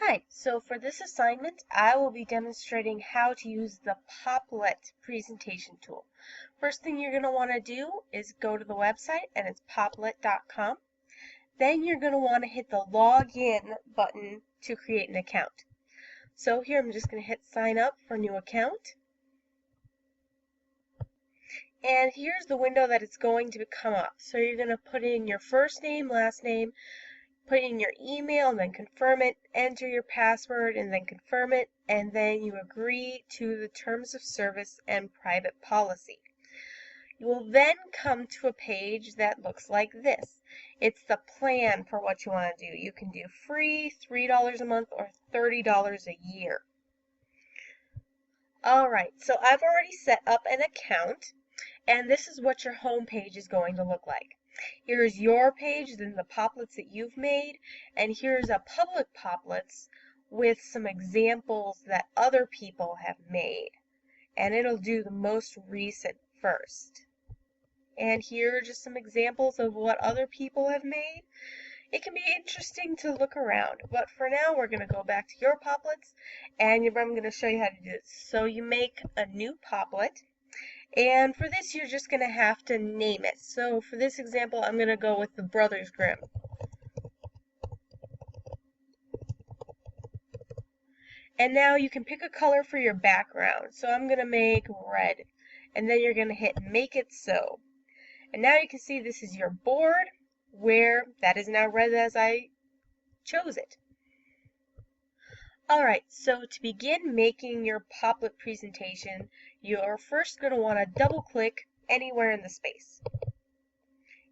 Hi, so for this assignment, I will be demonstrating how to use the Popplet Presentation tool. First thing you're going to want to do is go to the website, and it's popplet.com. Then you're going to want to hit the Login button to create an account. So here I'm just going to hit Sign Up for New Account. And here's the window that it's going to come up. So you're going to put in your first name, last name, put in your email and then confirm it, enter your password and then confirm it, and then you agree to the terms of service and private policy. You will then come to a page that looks like this. It's the plan for what you want to do. You can do free, $3 a month, or $30 a year. Alright, so I've already set up an account, and this is what your home page is going to look like. Here's your page, then the Popplets that you've made, and here's a public Popplets with some examples that other people have made. And it'll do the most recent first. And here are just some examples of what other people have made. It can be interesting to look around, but for now we're going to go back to your Popplets, and I'm going to show you how to do this. So you make a new Popplet. And for this, you're just going to have to name it. So for this example, I'm going to go with the Brothers Grimm. And now you can pick a color for your background. So I'm going to make red. And then you're going to hit Make It So. And now you can see this is your board, where that is now red as I chose it. Alright, so to begin making your Popplet presentation, you're first going to want to double click anywhere in the space.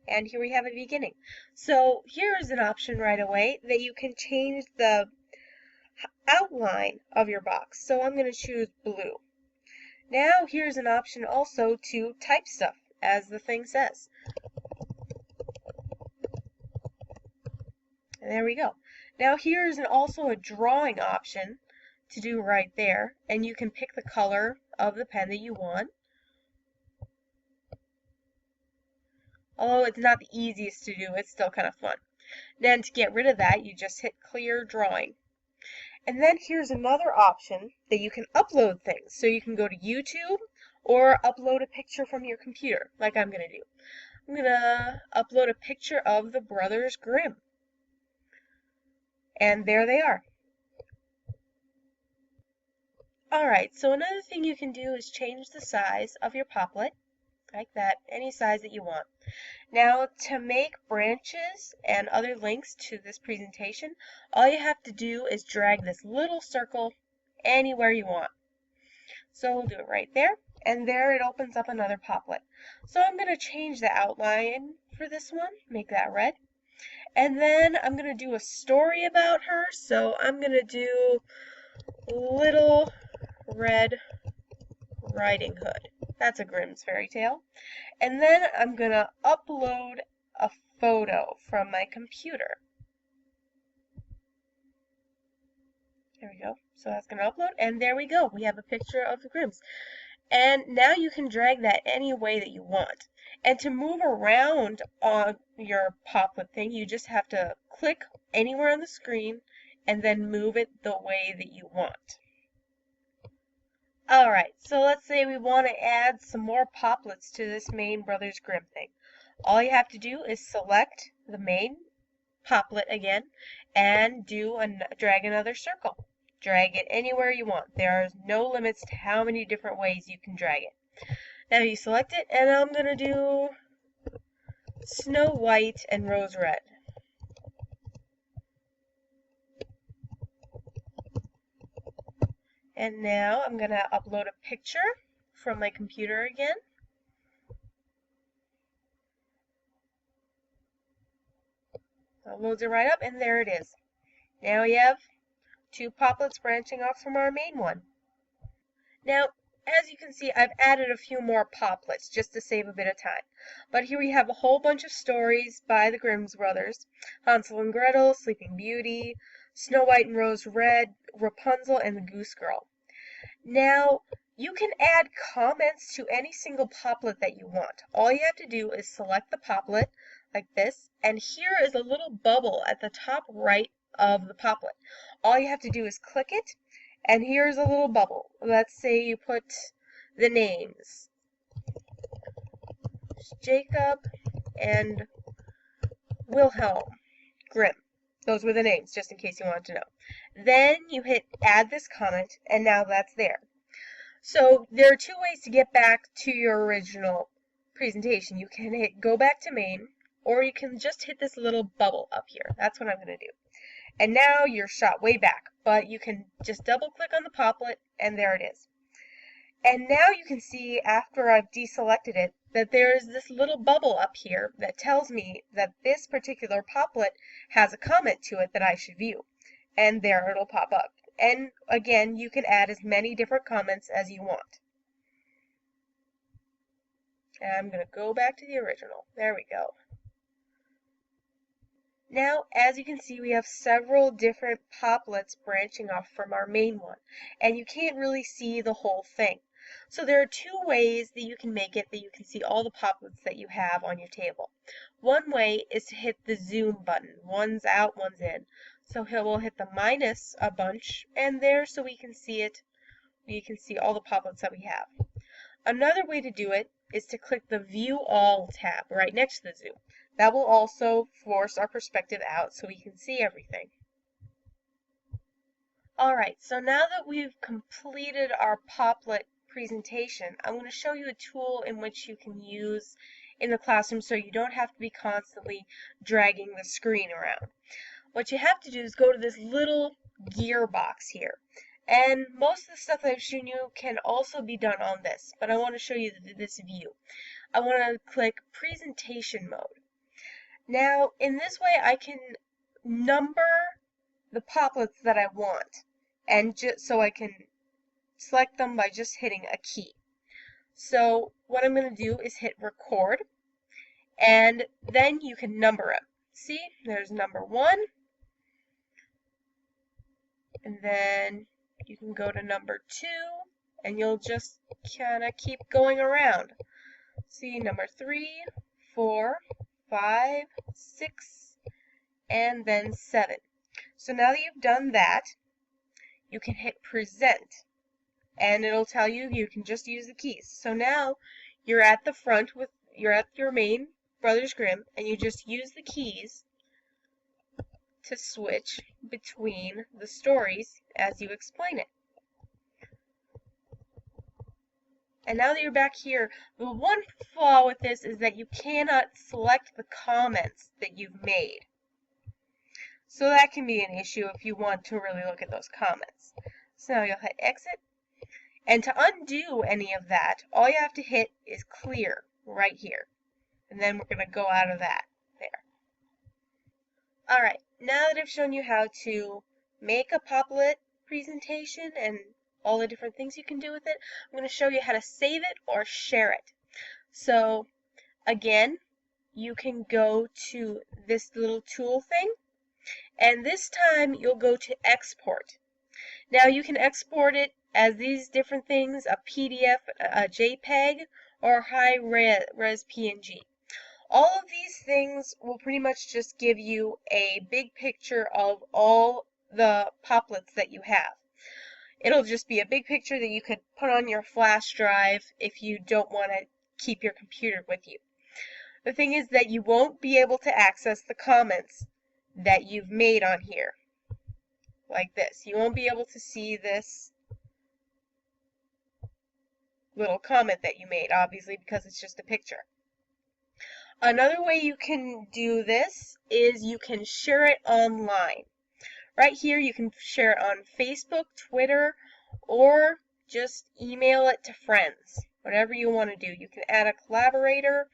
And here we have a beginning. So here is an option right away that you can change the outline of your box. So I'm going to choose blue. Now here's an option also to type stuff as the thing says. And there we go. Now here's also a drawing option to do right there, and you can pick the color of the pen that you want. Although it's not the easiest to do, it's still kind of fun. Then to get rid of that, you just hit Clear Drawing. And then here's another option that you can upload things. So you can go to YouTube or upload a picture from your computer, like I'm going to do. I'm going to upload a picture of the Brothers Grimm. And there they are. Alright, so another thing you can do is change the size of your Popplet, like that, any size that you want. Now, to make branches and other links to this presentation, all you have to do is drag this little circle anywhere you want. So we'll do it right there, and there it opens up another Popplet. So I'm going to change the outline for this one, make that red. And then I'm going to do a story about her, so I'm going to do Little Red Riding Hood. That's a Grimm's fairy tale. And then I'm going to upload a photo from my computer. There we go. So that's going to upload, and there we go. We have a picture of the Grimms. And now you can drag that any way that you want. And to move around on your Popplet thing, you just have to click anywhere on the screen and then move it the way that you want. Alright, so let's say we want to add some more Popplets to this main Brothers Grimm thing. All you have to do is select the main Popplet again and drag another circle. Drag it anywhere you want. There are no limits to how many different ways you can drag it. Now you select it, and I'm going to do Snow White and Rose Red. And now I'm going to upload a picture from my computer again. It loads it right up, and there it is. Now we have two Popplets branching off from our main one. Now, as you can see, I've added a few more Popplets just to save a bit of time. But here we have a whole bunch of stories by the Grimm brothers. Hansel and Gretel, Sleeping Beauty, Snow White and Rose Red, Rapunzel, and the Goose Girl. Now, you can add comments to any single Popplet that you want. All you have to do is select the Popplet like this, and here is a little bubble at the top right of the Popplet. All you have to do is click it, and here's a little bubble. Let's say you put the names, Jacob and Wilhelm Grimm. Those were the names, just in case you wanted to know. Then you hit add this comment, and now that's there. So there are two ways to get back to your original presentation. You can hit go back to main, or you can just hit this little bubble up here. That's what I'm going to do. And now you're shot way back, but you can just double click on the Popplet, and there it is. And now you can see, after I've deselected it, that there is this little bubble up here that tells me that this particular Popplet has a comment to it that I should view. And there it'll pop up. And again, you can add as many different comments as you want. And I'm going to go back to the original. There we go. Now, as you can see, we have several different Popplets branching off from our main one, and you can't really see the whole thing. So there are two ways that you can make it that you can see all the Popplets that you have on your table. One way is to hit the zoom button. One's out, one's in. So we'll hit the minus a bunch, and there, so we can see it. We can see all the Popplets that we have. Another way to do it is to click the View All tab right next to the zoom. That will also force our perspective out so we can see everything. Alright, so now that we've completed our Popplet presentation, I'm going to show you a tool in which you can use in the classroom so you don't have to be constantly dragging the screen around. What you have to do is go to this little gear box here. And most of the stuff that I've shown you can also be done on this, but I want to show you this view. I want to click Presentation Mode. Now, in this way, I can number the Popplets that I want, and so I can select them by just hitting a key. So what I'm going to do is hit Record, and then you can number them. See, there's number 1, and then you can go to number 2, and you'll just kind of keep going around. See, number 3, 4, 5, 6, and then 7. So now that you've done that, you can hit Present, and it'll tell you you can just use the keys. So now you're at the front you're at your main Brothers Grimm, and you just use the keys to switch between the stories as you explain it. And now that you're back here, the one flaw with this is that you cannot select the comments that you've made. So that can be an issue if you want to really look at those comments. So now you'll hit Exit. And to undo any of that, all you have to hit is Clear right here. And then we're going to go out of that there. Alright, now that I've shown you how to make a Popplet presentation and all the different things you can do with it, I'm going to show you how to save it or share it. So again, you can go to this little tool thing, and this time you'll go to Export. Now you can export it as these different things, a PDF, a JPEG, or high-res PNG. All of these things will pretty much just give you a big picture of all the Popplets that you have. It'll just be a big picture that you could put on your flash drive if you don't want to keep your computer with you. The thing is that you won't be able to access the comments that you've made on here, like this. You won't be able to see this little comment that you made, obviously, because it's just a picture. Another way you can do this is you can share it online. Right here you can share it on Facebook, Twitter, or just email it to friends. Whatever you want to do. You can add a collaborator,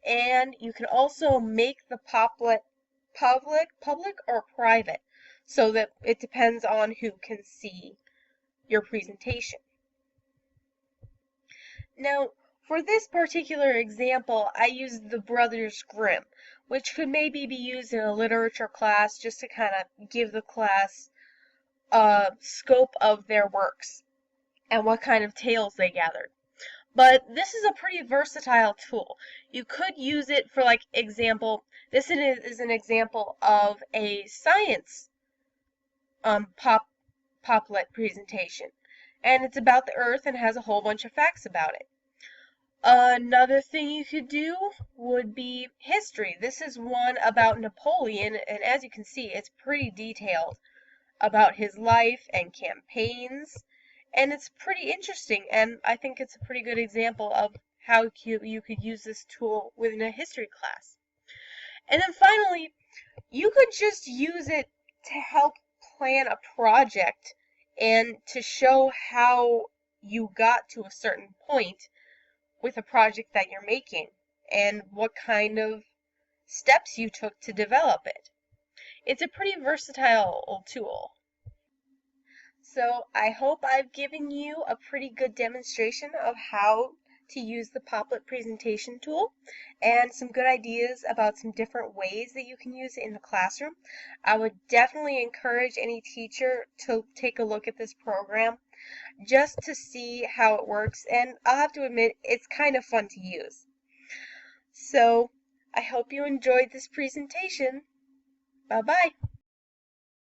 and you can also make the Popplet public or private, so that it depends on who can see your presentation. Now, for this particular example, I used the Brothers Grimm, which could maybe be used in a literature class just to kind of give the class a scope of their works and what kind of tales they gathered. But this is a pretty versatile tool. You could use it for, like, example, this is an example of a science Popplet Presentation. And it's about the Earth and has a whole bunch of facts about it. Another thing you could do would be history. This is one about Napoleon, and as you can see, it's pretty detailed about his life and campaigns, and it's pretty interesting, and I think it's a pretty good example of how you could use this tool within a history class. And then finally, you could just use it to help plan a project and to show how you got to a certain point with a project that you're making and what kind of steps you took to develop it. It's a pretty versatile tool. So I hope I've given you a pretty good demonstration of how to use the Popplet presentation tool and some good ideas about some different ways that you can use it in the classroom. I would definitely encourage any teacher to take a look at this program just to see how it works, and I'll have to admit it's kind of fun to use. So I hope you enjoyed this presentation. Bye-bye.